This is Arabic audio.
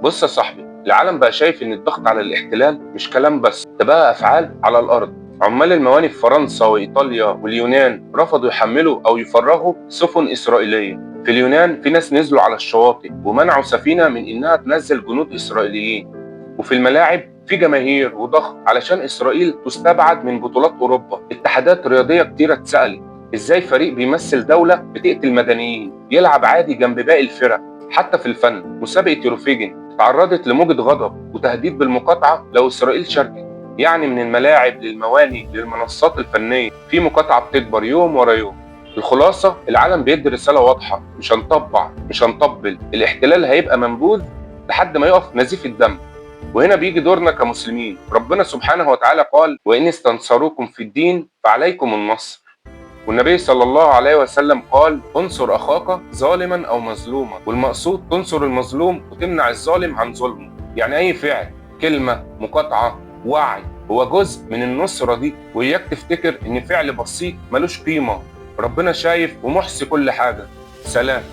بص يا صاحبي، العالم بقى شايف ان الضغط على الاحتلال مش كلام بس، ده بقى افعال على الارض. عمال المواني في فرنسا وايطاليا واليونان رفضوا يحملوا او يفرغوا سفن اسرائيليه. في اليونان في ناس نزلوا على الشواطئ ومنعوا سفينه من انها تنزل جنود اسرائيليين. وفي الملاعب في جماهير وضغط علشان اسرائيل تستبعد من بطولات اوروبا. اتحادات رياضيه كتيره اتسالت ازاي فريق بيمثل دوله بتقتل مدنيين يلعب عادي جنب باقي الفرق. حتى في الفن، مسابقة يوروفيجن تعرضت لموجة غضب وتهديد بالمقاطعة لو إسرائيل شاركت. يعني من الملاعب للمواني للمنصات الفنية في مقاطعة بتكبر يوم ورا يوم. الخلاصة، العالم بيدي رسالة واضحة: مش هنطبع، مش هنطبل، الاحتلال هيبقى منبوذ لحد ما يقف نزيف الدم. وهنا بيجي دورنا كمسلمين. ربنا سبحانه وتعالى قال: وإن استنصروكم في الدين فعليكم النصر. والنبي صلى الله عليه وسلم قال: انصر أخاك ظالما أو مظلوما، والمقصود تنصر المظلوم وتمنع الظالم عن ظلمه. يعني أي فعل، كلمة، مقاطعة، وعي هو جزء من النصرة دي. وإياك تفتكر إن فعل بسيط ملوش قيمة. ربنا شايف ومحصي كل حاجة. سلام.